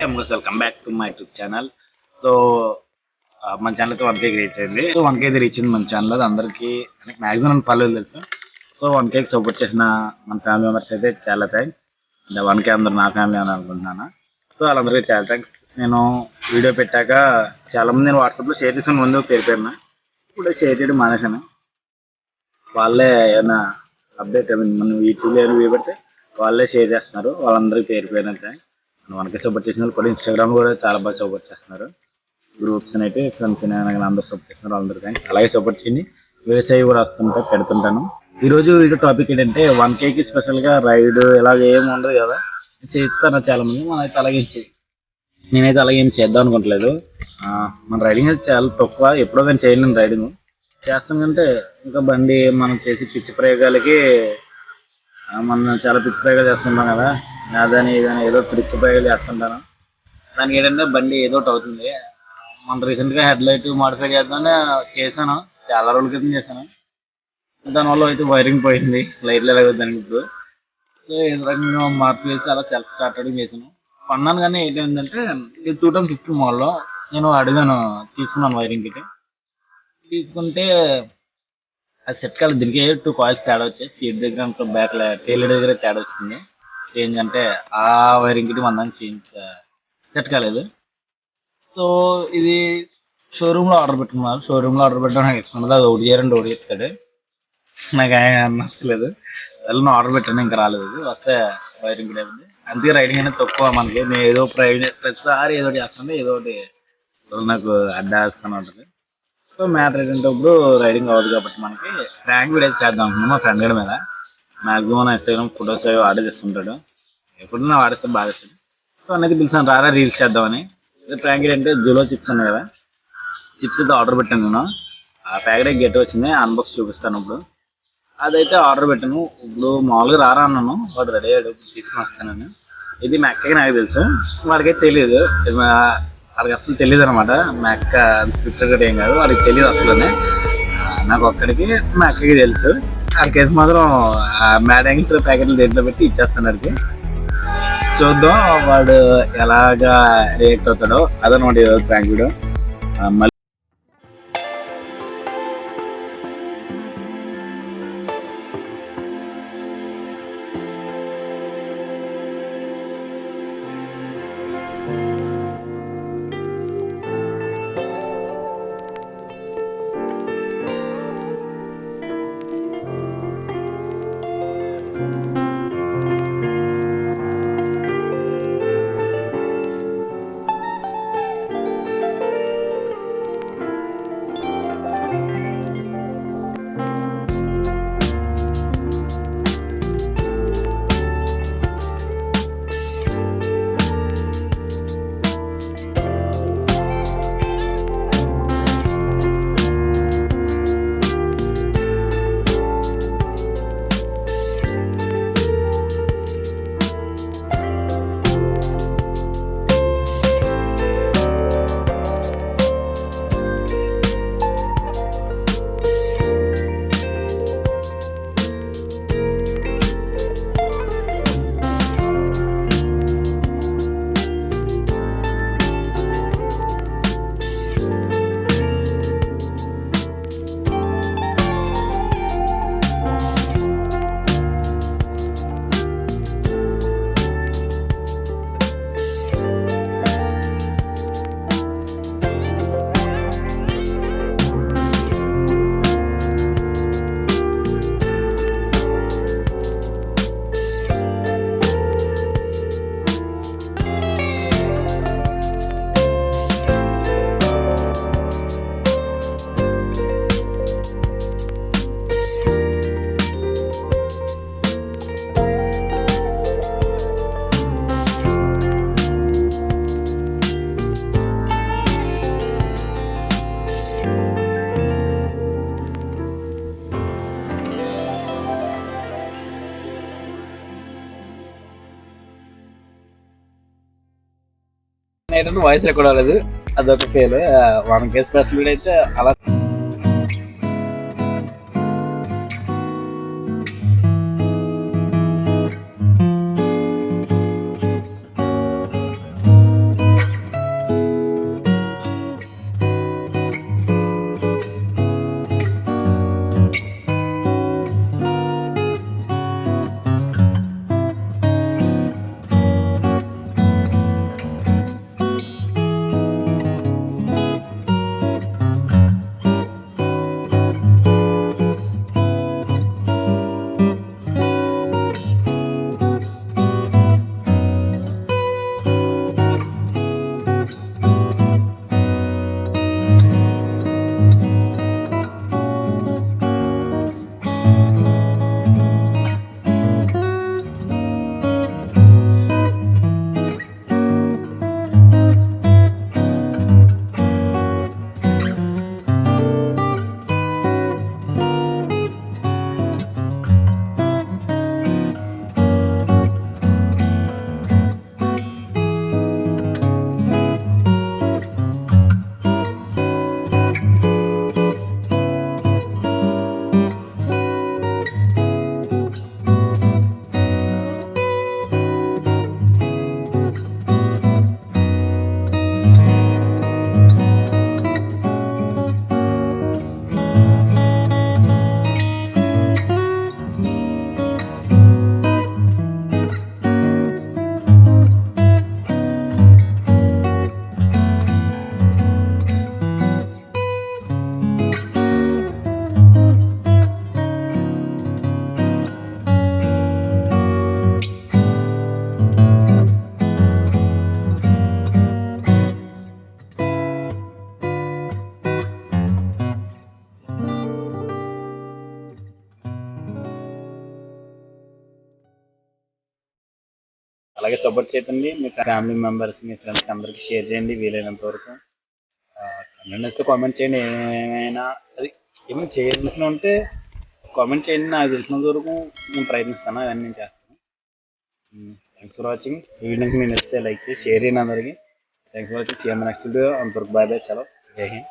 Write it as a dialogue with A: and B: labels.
A: Welcome back to my YouTube channel. So మన channel అయితే 1K reach అయింది. So 1K అయితే రీచ్ అయింది మన ఛానల్. అందరికీ మ్యాక్సిమం పర్లేదు తెలుసు. సో 1Kకి సపోర్ట్ చేసిన మన ఫ్యామిలీ మెంబర్స్ అయితే చాలా థ్యాంక్స్. 1K అందరు నా ఫ్యామిలీ అని అనుకుంటున్నాను. సో వాళ్ళందరికీ చాలా థ్యాంక్స్. నేను వీడియో పెట్టాక చాలామంది నేను వాట్సాప్లో షేర్ చేసిన ముందు పేరున ఇప్పుడు షేర్ చేయడం మానేశాను. వాళ్ళే ఏమైనా అప్డేట్ మన యూట్యూబ్లో ఏమైనా వీడియో పెడితే వాళ్ళే షేర్ చేస్తున్నారు. వాళ్ళందరికీ పేరు థ్యాంక్స్. 1K సపోర్ట్ చేసిన వాళ్ళు కూడా ఇన్స్టాగ్రామ్ కూడా చాలా బాగా సపోర్ట్ చేస్తున్నారు. గ్రూప్స్ అయితే ఫ్రెండ్స్ అందరూ సపోర్ట్ చేస్తున్నారు. వాళ్ళందరూ థ్యాంక్స్. అలాగే సపోర్ట్ చేయండి. వ్యవసాయ కూడా పెడుతుంటాను. ఈరోజు వీడియో టాపిక్ ఏంటంటే 1Kకి స్పెషల్గా రైడ్ ఇలాగ ఏమి ఉండదు కదా, చేస్తాను చాలా మంది. మనమైతే అలాగే నేనైతే అలాగే ఏం చేద్దాం అనుకోవట్లేదు. మన రైడింగ్ అయితే చాలా తక్కువ, ఎప్పుడో కానీ చేయలేను. రైడింగ్ చేస్తాం కంటే ఇంకా బండి మనం చేసి పిచ్చి ప్రయోగాలకి మనం చాలా పిచ్చి ప్రయోగాలు చేస్తుంటాం కదా, అదని ఇదని ఏదో పిచ్చి ప్రయోగాలు చేస్తుంటాను. దానికి ఏంటంటే బండి ఏదో ఒకటి అవుతుంది. మన రీసెంట్గా హెడ్ లైట్ మాడిఫై చేద్దామని చేశాను, చాలా రోజుల క్రితం చేశాను. దానివల్ల అయితే వైరింగ్ పోయింది, లైట్లు ఎలాగో దానికి ఇప్పుడు. సో ఏ రకంగా మార్పు చేసి అలా సెల్ఫ్ స్టార్టింగ్ చేశాను. కొన్నాను కానీ ఏంటంటే ఇది 2015 మోడల్లో నేను అడిగాను, తీసుకున్నాను వైరింగ్ కిట్. తీసుకుంటే అది సెట్ కాలేదు. దీనికి 2 కాయిల్స్ తేడా వచ్చాయి. సీట్ దగ్గర బ్యాక్ టైల్ దగ్గర తేడా వచ్చింది. చేంజ్ అంటే ఆ వైరింగ్ కిట్ మన సెట్ కాలేదు. సో ఇది షోరూంలో ఆర్డర్ పెట్టుకున్నారు. షోరూంలో ఆర్డర్ పెట్టడం నాకు ఇష్టం ఉండదు. అది ఒకటి చేయరండి ఒకటి చెప్తాడు, నాకు నచ్చలేదు. వెళ్ళను ఆర్డర్ పెట్టాను, ఇంకా రాలేదు. ఇది వస్తే వైరింగ్ కిట్ అయిపోయింది. అందుకే రైడింగ్ అనేది తక్కువ మనకి. నేను ఏదో ప్రతిసారి ఏదో ఒకటి చేస్తాను, ఏదో ఒకటి నాకు అడ్డాస్తూనే ఉంటుంది. సో మ్యాటర్ ఏంటంటే ఇప్పుడు రైడింగ్ అవ్వదు కాబట్టి మనకి ప్రాంక్ వీడియోస్ చేద్దాం అనుకున్నాం మా ఫ్రెండ్ గడి మీద. మ్యాక్సిమం ఇన్స్టాగ్రామ్ ఫొటోస్ అవి ఆర్డర్ చేస్తుంటాడు, ఎప్పుడన్నా వాడిస్తే బాగా ఇస్తుంది. సో అనేది పిలిచాను, రారా రీల్స్ చేద్దామని. ప్రాంక్ అంటే జూలో చిప్స్ ఉన్నాయి కదా, చిప్స్ అయితే ఆర్డర్ పెట్టాను నేను. ఆ ప్యాకెట్ గెట్ వచ్చింది, అన్బాక్స్ చూపిస్తాను ఇప్పుడు. అదైతే ఆర్డర్ పెట్టాను. ఇప్పుడు మామూలుగా రారా అన్నాను, వాడు రెడీ అయ్యాడు, తీసుకుని వస్తాను. ఇది మెక్కకి నాకు తెలుసు, వాడికైతే తెలియదు. వాళ్ళకి అసలు తెలియదు అనమాట. మెక్క స్క్రిప్ట్ కూడా ఏం కాదు, వాళ్ళకి తెలియదు అసలునే. నాకు ఒక్కడికి మా అక్కకి తెలుసు. వాడికైతే మాత్రం మ్యాడ్ యాంగిల్స్ ప్యాకెట్లు దేంట్లో పెట్టి ఇచ్చేస్తాను వాడికి. చూద్దాం వాడు ఎలాగా రియాక్ట్ అవుతాడో. అదనమాట ఈరోజు ప్రాంక్ వీడియో. మళ్ళీ ఏంటంటే వాయిస్ రికార్డ్ అవ్వలేదు, అదొక ఫెయిల్. 1K స్పెషల్ అయితే అలా అలాగే సపోర్ట్ చేయండి. మీ ఫ్యామిలీ మెంబర్స్, మీ ఫ్రెండ్స్కి అందరికీ షేర్ చేయండి వీలైనంత వరకు. కమెంట్ వస్తే కామెంట్ చేయండి. ఏమైనా చేయాల్సిన ఉంటే కామెంట్ చేయండి. నాకు తెలిసినంత వరకు నేను ప్రయత్నిస్తాను, అవన్నీ నేను చేస్తాను. Thanks for watching. ఈ వీడియోకి మీరు నచ్చితే లైక్ చేసి షేర్ చేయండి అందరికీ. Thanks for watching. See you next video. అంతవరకు బాయ్ బాయ్, సెలవు, జై హింద్.